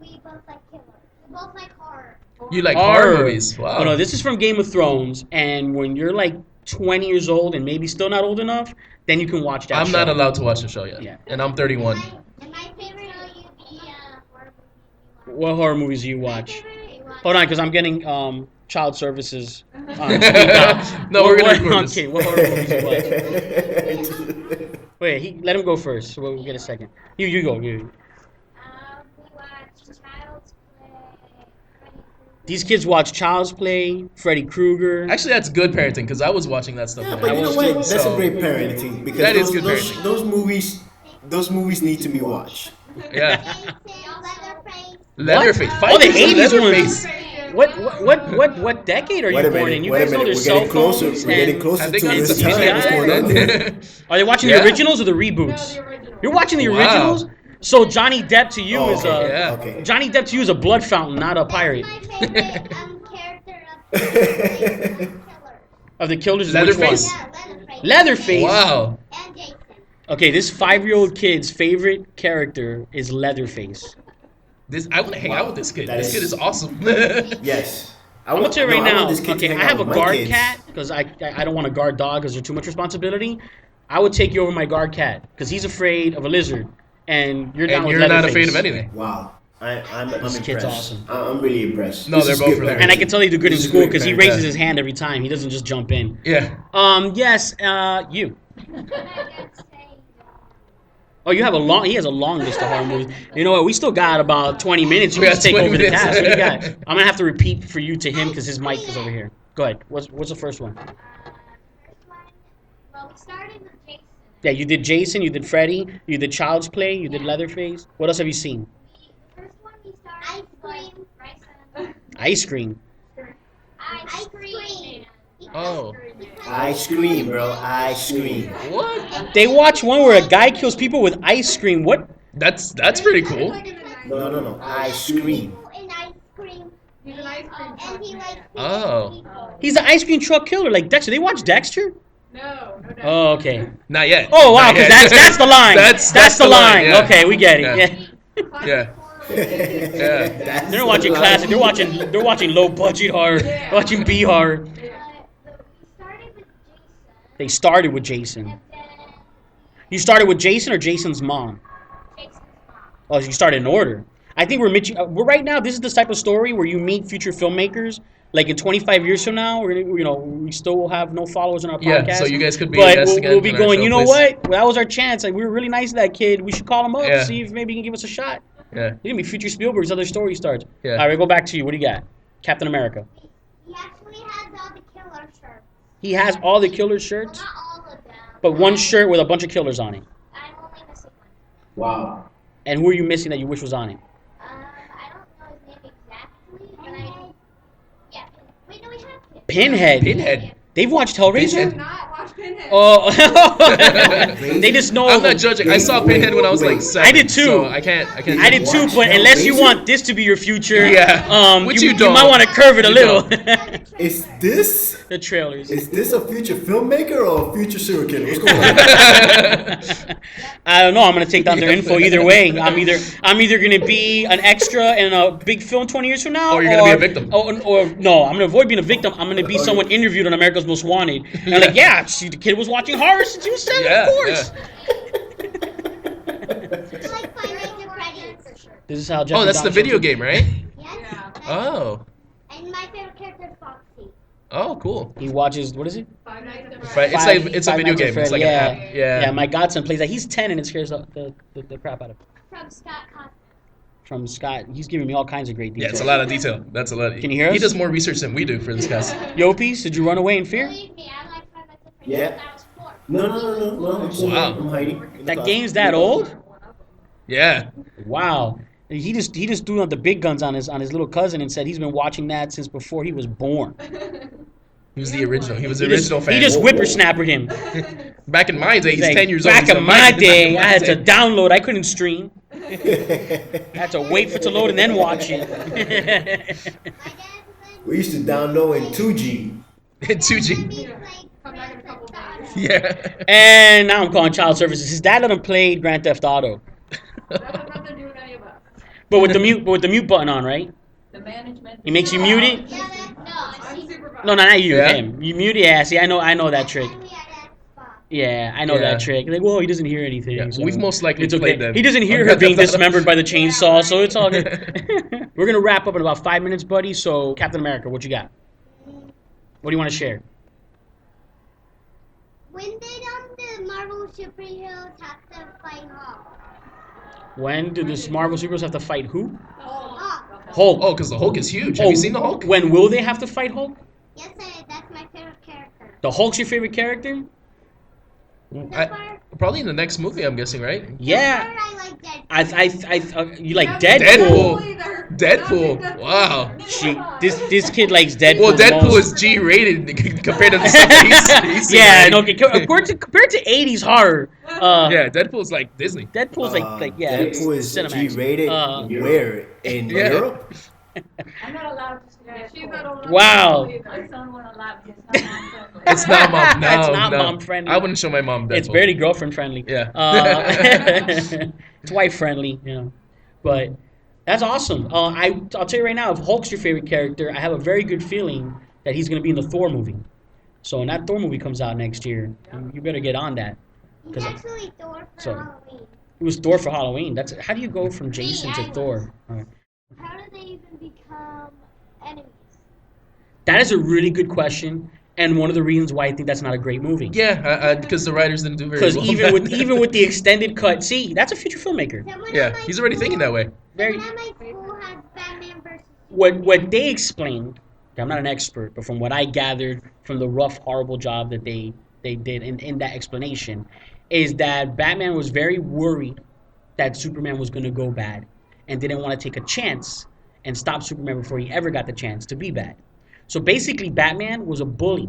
We both like killer. We both like horror. You like horror movies? Oh, Wow. no, this is from Game of Thrones, and when you're like 20 years old and maybe still not old enough, then you can watch that I'm show. not allowed to watch the show yet. Yeah. And I'm 31. And my favorite horror movie. What horror movies do you watch? Hold on, because I'm getting child services. No, we're gonna record this. Okay, what horror movies do you watch? Wait, let him go first. So we'll get a second. You go. You. We watched Child's Play. These kids watch Child's Play, Freddy Krueger. Actually, that's good parenting because I was watching that stuff. Yeah, when but I you know was what? kid, That's so- a great parenting because That is those, good those, parenting. those movies need to be watched. Yeah. Leatherface. Leatherface. Oh, the 80s Leatherface. ones. What decade are you Wait a born minute. in? You Wait a guys know minute. there's We're cell getting closer. phones. We're getting and- closer I to think I need this some time. What's going on there? Are they watching Yeah. the originals or the reboots? No, the original. You're watching the Wow. originals? So Johnny Depp to you Oh, is a Yeah. Okay. Johnny Depp to you is a blood fountain, not a pirate. My favorite character of the killer. Of the killers is which one? Leatherface? Yeah, Leatherface. Leatherface. Wow. And Jason. Okay, this 5-year-old kid's favorite character is Leatherface. I want to hang out with this kid. That This is- kid is awesome. Yes. I'm gonna tell you right I want now. this kid to Okay, hang I out have a with my guard kids. cat because I don't want a guard dog because they're too much responsibility. I would take you over my guard cat because he's afraid of a lizard, and you're down And with you're not Leatherface. afraid of anything. Wow. I'm This impressed. kid's awesome. I'm really impressed. No, This they're is both good really- parenting. And I can tell you do good in This is school great because he parenting. raises his hand every time. He doesn't just jump in. Yeah. Yes. You. Oh, you have he has a long list of horror movies. You know what? We still got about 20 minutes. You We can got just take 20 over the minutes. cast. What do you got? I'm gonna have to repeat for you to him because his mic is over here. Go ahead. What's the first one? First one. Well, we started with Jason. Yeah, you did Jason, you did Freddy, you did Child's Play, you did Leatherface. What else have you seen? The first one we started with Bryson. Ice Cream. Ice cream. Oh. Ice cream, bro. Ice cream. What? They watch one where a guy kills people with ice cream. What? That's pretty cool. No. Ice cream. And ice cream. He's an ice cream truck. And he likes Oh. people. He's an ice cream truck killer, like Dexter. They watch Dexter? No. Oh, okay. Not yet. Oh wow, Not because yet. that's the line. That's the line. yeah. Okay, we get it. Yeah. Yeah. Yeah. Yeah. They're watching classic. They're watching low budget horror. Yeah. Watching B horror. We started with Jason. They started with Jason. And then You started with Jason or Jason's mom? Jason's mom. Oh, you started in order. I think we're right now. This is the type of story where you meet future filmmakers. Like in 25 years from now, we're gonna, we still will have no followers on our Yeah, podcast. so you guys could be but guests we'll be again on our going. show, You know please." what? Well, that was our chance. Like we were really nice to that kid. We should call him up, Yeah. see if maybe he can give us a shot. Yeah. He's gonna be future Spielberg's other story starts. Yeah. All right, go back to you. What do you got? Captain America. He actually has all the killer shirts. He has all the killer shirts, Not all of them. but one shirt with a bunch of killers on it. I'm only missing one. Wow. And who are you missing that you wish was on it? I don't know his name exactly, but I. Yeah. Wait, no, we have him. Pinhead. Pinhead. They've watched Hellraiser. Pinhead. Not watch Pinhead. Oh, they just know. I'm not judging. I saw Pinhead when I was like 7. I did too. So I can't. I did too, but unless you want this to be your future, Which you you don't. might want to curve it a You little. Is this The trailers. is this a future filmmaker or a future serial killer? What's going on? I don't know. I'm gonna take down their info either way. I'm either gonna be an extra in a big film 20 years from now, Or you're gonna be a victim. Or no, I'm gonna avoid being a victim. I'm gonna be someone interviewed on America's Most Wanted, and like, yeah, the kid was watching horror since he was 7, Yeah, of course. It's like Five Nights at Freddy's. This is how. Jeffrey Oh, that's the Dahmer video showed game, right? Yes. that's- Oh. And my favorite character is Foxy. Oh, cool. He watches. What is it? Five Nights at Freddy's. Right, it's a Five video Nights at game. It's like Freddy's, an app. Yeah. Yeah, my godson plays that. He's 10 and it scares the crap out of him. From Scott Cawthon. From Scott, he's giving me all kinds of great Yeah, details. it's a lot of detail. That's a lot. Can you hear He us? does more research than we do for this cast. Yo, Peace, did you run away in fear? Believe me, I like Five Nights at Freddy's Yeah. since I was 4. No. I'm sorry. Wow. I'm hiding. That game's that old? Yeah. Wow. He just threw out the big guns on his little cousin and said he's been watching that since before he was born. He was the original. He was the He just, original fan. he just whippersnappered him. Back in my day, he's Like, 10 years old. back He's in a my man. day, I had Back to in download. I couldn't stream. I had to wait for it to load and then watch it. My dad was We used to download in 2G. my day. 2G. Come back in a couple days. Yeah. And now I'm calling child services. His dad let him play Grand Theft Auto, That has nothing to do with any of us. but with the mute button on, right? The management. He makes you mute it. Yeah, I'm supervised. No, not you. Yeah? Him. You mute it. Yeah, see, I know that trick. And we had Xbox. Yeah, I know Yeah. that trick. Like, whoa, he doesn't hear anything. Yeah, so we've most likely it's okay. played them. He doesn't hear on her Grand being Theft Auto. dismembered by the chainsaw, so it's all good. We're gonna wrap up in about 5 minutes, buddy. So, Captain America, what you got? What do you want to share? When did the Marvel superheroes have to fight Hulk? When do the Marvel superheroes have to fight who? Hulk. Hulk. Oh, because the Hulk is huge. Have you seen the Hulk? When will they have to fight Hulk? Yes, that's my favorite character. The Hulk's your favorite character? Probably in the next movie, I'm guessing, right? Yeah. I like Deadpool. You like Deadpool. Deadpool? Deadpool. Wow. This kid likes Deadpool. Well, the Deadpool most. is G-rated compared to the stuff that he's Yeah, seen, no, right? compared to 80s horror. Yeah, Deadpool's like Disney. Deadpool's like yeah, it's Deadpool is Cinemax. G-rated. Where? In Yeah. Europe? I'm not allowed to see She's not allowed Wow. to My son won't allow me. It's not mom-friendly. It's not mom. No, It's not no. mom-friendly. I wouldn't show my mom Deadpool. It's barely girlfriend friendly. Yeah. It's wife friendly, you know. But that's awesome. I'll tell you right now, if Hulk's your favorite character, I have a very good feeling that he's going to be in the Thor movie. So when that Thor movie comes out next year, you better get on that. He's actually Thor for So- Halloween. It was Thor for Halloween. That's how do you go from Jason to Thor? All right. How do they even become enemies? That is a really good question, and one of the reasons why I think that's not a great movie. Yeah, because the writers didn't do very well. Because even with the extended cut, see, that's a future filmmaker. Someone Yeah, at my he's already school- thinking that way. Very. Someone at my school has Batman versus What they explained, I'm not an expert, but from what I gathered from the rough, horrible job that they did in that explanation, is that Batman was very worried that Superman was going to go bad and didn't want to take a chance and stop Superman before he ever got the chance to be bad. So basically, Batman was a bully.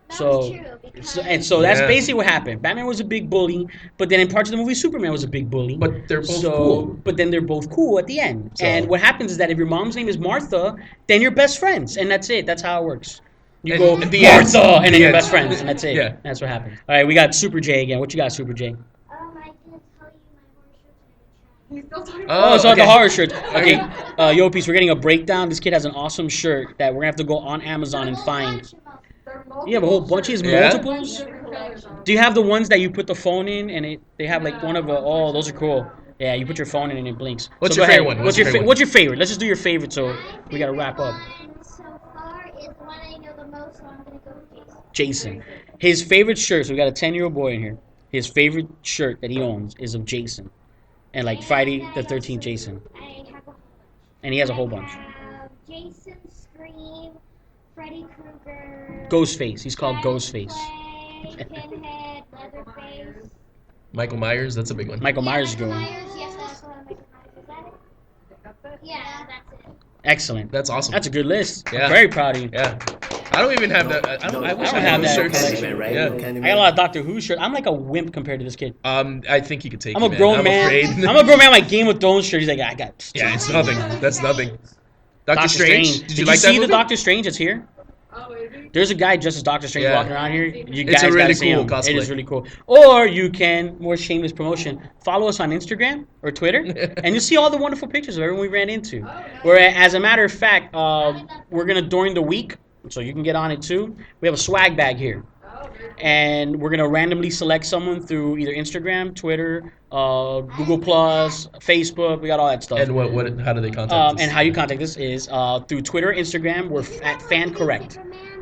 That So, was true because so that's Yeah. basically what happened. Batman was a big bully, but then in parts of the movie, Superman was a big bully. But they're both cool. But then they're both cool at the end. So- And what happens is that if your mom's name is Martha, then you're best friends, and that's it. That's how it works. You And- go and the Martha, end. and then The you're end. best friends, and that's it. Yeah. That's what happens. All right, we got Super J again. What you got, Super J? I didn't tell you my horror shirts He's still talking Oh, Oh, it's on okay. the horror shirts. Okay, Yo Piece, we're getting a breakdown. This kid has an awesome shirt that we're gonna have to go on Amazon and find. You have a whole bunch. He has Yeah? multiples. Do you have the ones that you put the phone in and they have like one of oh, those are cool. Yeah, you put your phone in and it blinks. What's So your go ahead. favorite one? What's your favorite? Let's just do your favorite so we gotta wrap up. one so far is the one I know the most, so I'm gonna go with Jason. Jason. His favorite shirt, so we got a 10-year-old boy in here. His favorite shirt that he owns is of Jason. And like Friday the 13th Jason. I have a whole bunch. And he has a whole bunch. I have Jason, Scream, Freddy Krueger, Ghostface. He's called Ghostface. Clay, Pinhead, Leatherface. Michael Myers, that's a big one. Michael Myers is Michael going. Myers, yes, I also have Michael Myers. Is that it? Yeah, that's it. Excellent. That's awesome. That's a good list. Yeah. I'm very proud of you. Yeah. I don't even have that. I wish I have had those that shirts. collection. Candyman, right? Yeah. Candyman. I got a lot of Doctor Who shirts. I'm like a wimp compared to this kid. I think he could take I'm it, a man. grown I'm man. afraid. I'm a grown man. Like Game of Thrones shirt. He's like, I got. Yeah, it's nothing. That's nothing. Doctor Strange. Strange. Did you like that see movie? the Doctor Strange that's here? Oh, is he? There's a guy dressed as Doctor Strange Yeah. walking around here. You It's guys a really gotta see cool him. cosplay. It is really cool. Or you can, more shameless promotion, follow us on Instagram or Twitter, and you'll see all the wonderful pictures of everyone we ran into. Where, as a matter of fact, we're gonna during the week, so you can get on it too. We have a swag bag here. And we're gonna randomly select someone through either Instagram, Twitter, Google Plus, Facebook. We got all that stuff. And what? How do they contact us? And how you contact us is through Twitter, Instagram. We're at Fan Correct.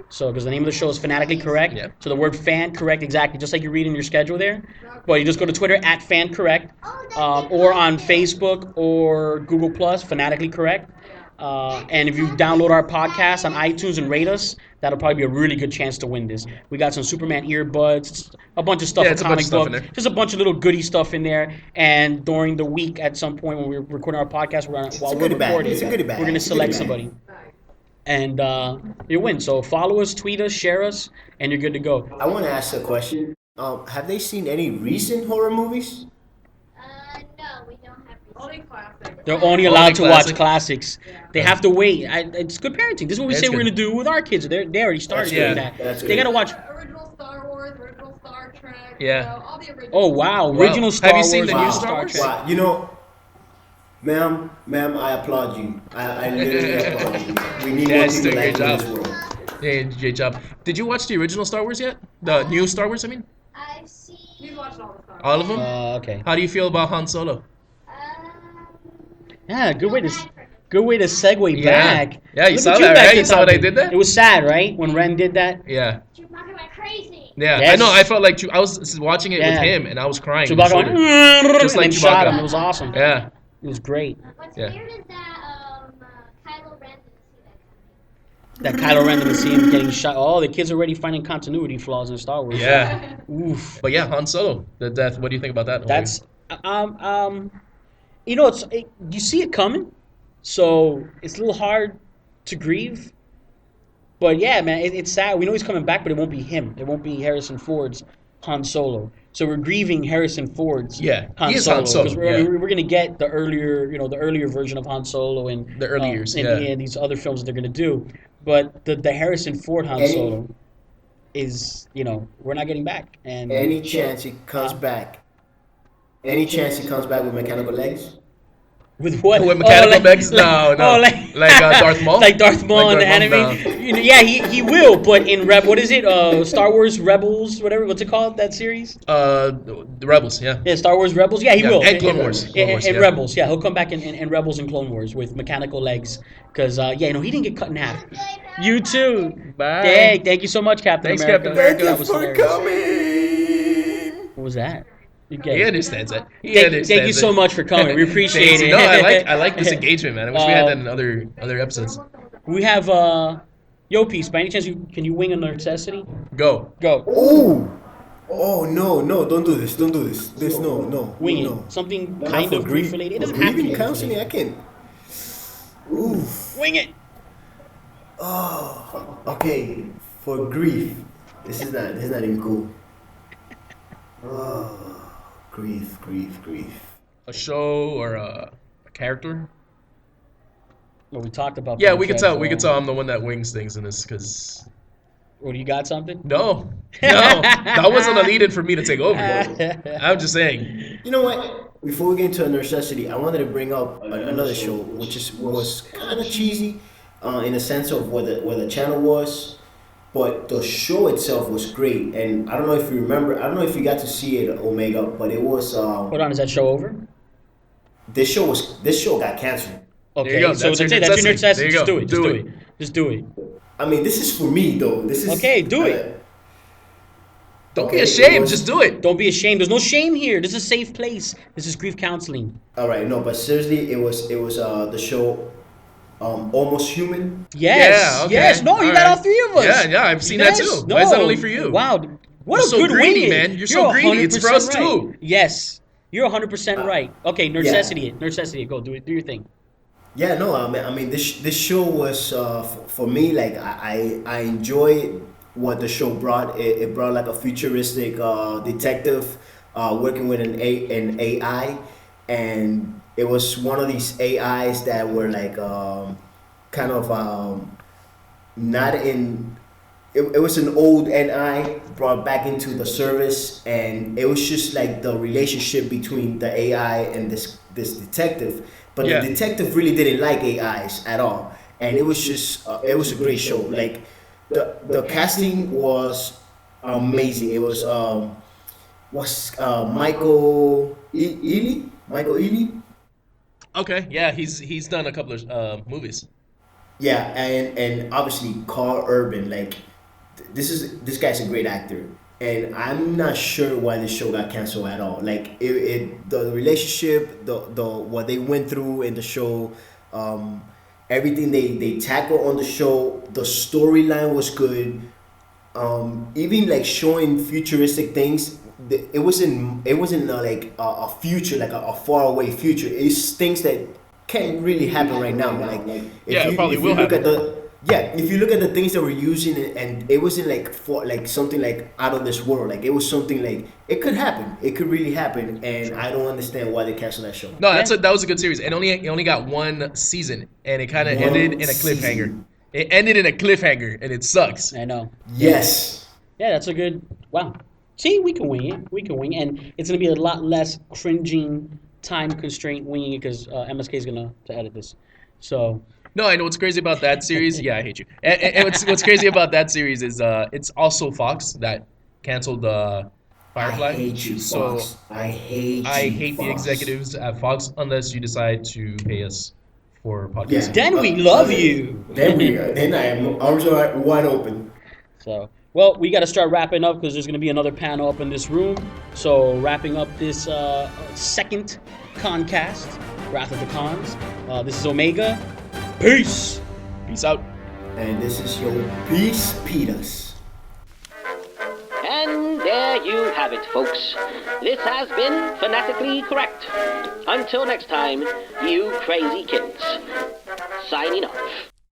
So, because the name of the show is Fanatically Correct. Yeah. So the word fan correct exactly, just like you read in your schedule there. But you just go to Twitter at Fan Correct, or on Facebook or Google Plus, Fanatically Correct. And if you download our podcast on iTunes and rate us, that'll probably be a really good chance to win this. We got some Superman earbuds, a bunch of stuff, Yeah, it's a bunch comic of stuff book, in there. just a bunch of little goody stuff in there. And during the week, at some point when we're recording our podcast, while a we're goodie bag. recording, It's a goodie bag. we're gonna It's a goodie select bag. somebody. And you win. So follow us, tweet us, share us, and you're good to go. I want to ask a question. Have they seen any recent horror movies? No, we don't have Only classic. They're only allowed to watch classic. classics. They have to wait. It's good parenting. This is what we It's say we're good. gonna do with our kids. They already started That's doing good. that. That's They good. gotta watch. Original Star Wars, original Star Trek. Yeah. All the original. Oh wow, Wow. original Star Have you Wars. seen the new original Star Wars? Trek. Wow, you know, ma'am, I applaud you. I literally applaud you. We need Yeah, more it's people doing a like great you in job. this world. Yeah, great job. Did you watch the original Star Wars yet? The new Star Wars, I mean? I've seen. He's watched all the Star Wars. All of them? Okay. How do you feel about Han Solo? Yeah, good way to segue Yeah. back. Yeah, you Look saw at that, back right? to You saw what I topic. did there? It was sad, right? When Ren did that. Yeah. Chewbacca went crazy. Yeah, Yes. I know. I felt like I was watching it Yeah. with him, and I was crying. on Chewbacca the went, shoulder. Just and like then shot Chewbacca. him. It was awesome. Yeah. It was great. What's Yeah. weird is that Kylo Ren didn't see that That Kylo Ren didn't see him getting shot. Oh, the kids already finding continuity flaws in Star Wars. Yeah. Oof. But yeah, Han Solo, the death. What do you think about that? That's you know, you see it coming, so it's a little hard to grieve. But yeah, man, it's sad. We know he's coming back, but it won't be him. It won't be Harrison Ford's Han Solo. So we're grieving Harrison Ford's Yeah, Han he is Solo Han Solo, because yeah. we're gonna get the earlier version of Han Solo and The early years, and, yeah. and these other films that they're gonna do. But the Harrison Ford Han Any- Solo is, we're not getting back. And Any chance he comes back? Any chance he comes back with mechanical legs? with what? With mechanical legs? No. Like Darth Maul? Like Darth Maul in the Like Darth anime? Maul, Yeah, he will, but in what is it? Star Wars Rebels, whatever, what's it called, that series? The Rebels, yeah. Yeah, Star Wars Rebels. Yeah, he Yeah, will. and Clone Wars. Clone Wars, and yeah. Rebels, yeah. He'll come back in Rebels and Clone Wars with mechanical legs. Because, he didn't get cut in half. You too. Bye. Thank you so much, Captain Thanks, America. Captain America. That was hilarious. coming. What was that? You He get it. understands it. Thank you so much for coming. We appreciate Thanks. it. No, I like this engagement, man. I wish we had that in other episodes. We have, Yo Piece, by any chance, can you wing a necessity? Go. Go. Oh no! Don't do this! This no. Wing no. it. Something Not kind for of grief related. It doesn't for have to be grieving grief counseling. related. I can. Oof. Wing it. Oh, okay. For grief, this is not even cool. Oh, grief. A show or a character? Well, we talked about. Yeah, we could tell. Princess, We could tell I'm the one that wings things in this because Or do you got something? no, that wasn't a lead-in for me to take over. I'm just saying. You know what? Before we get into a necessity, I wanted to bring up another show, which was kind of cheesy, in the sense of where the channel was, but the show itself was great. And I don't know if you remember. I don't know if you got to see it, Omega, but it was. Hold on, is that show over? This show got canceled. Okay, There you go. so That's your that's your necessity. necessity. There you Just go. do it. Just Do do it. it. Just do it. I mean, this is for me though. This is Okay, do it. Don't be Okay, ashamed. it was- Just do it. Don't be ashamed. There's no shame here. This is a safe place. This is grief counseling. All right, no, but seriously, it was the show, Almost Human. Yes. Yeah, okay. Yes. No, you All got right. all three of us. Yeah, I've seen that too. No. Why is that only for you? Wow. What You're a so good greedy, wing. man. You're so greedy. It's for 100% us, right. too. Yes. You're 100% right. Okay, necessity it. Necessity it. Go do it. Do your thing. Yeah, no, I mean this show was for me like I enjoyed what the show brought. It brought like a futuristic detective working with an AI, and it was one of these AIs that were like kind of not in. It was an old NI brought back into the service, and it was just like the relationship between the AI and this detective. But Yeah. the detective really didn't like AIs at all, and it was just it was a great show. Like the casting was amazing. It was Michael Ealy. Okay, yeah, he's done a couple of movies. Yeah, and obviously Carl Urban, like this guy's a great actor, and I'm not sure why this show got canceled at all. Like the relationship, the what they went through in the show, everything they tackle on the show, the storyline was good. Even like showing futuristic things, it wasn't like a future like a far away future. It's things that can't really happen right now. Like Yeah, it probably if will you look happen. at the if you look at the things that we're using, and it wasn't like for like something like out of this world. Like it was something like it could happen. It could really happen, and I don't understand why they canceled that show. No, that was a good series. It only got one season, and it kind of One ended in a cliffhanger. season. It ended in a cliffhanger, and it sucks. I know. Yes. Yeah, that's a good. Wow. See, we can wing it. We can wing, and it's gonna be a lot less cringing, time constraint winging it because MSK is gonna to edit this. So No, I know what's crazy about that series. Yeah, I hate you. And what's crazy about that series is it's also Fox that canceled Firefly. I hate you, So Fox. I hate I you, hate the Fox. executives at Fox unless you decide to pay us for Yeah. podcasting. then we love you. Then I am arms are wide open. So, well, we got to start wrapping up because there's going to be another panel up in this room. So, wrapping up this second ConCast, Wrath of the Cons. This is Omega. Peace. Peace out. And this is your Peace Peters. And there you have it, folks. This has been Fanatically Correct. Until next time, you crazy kids. Signing off.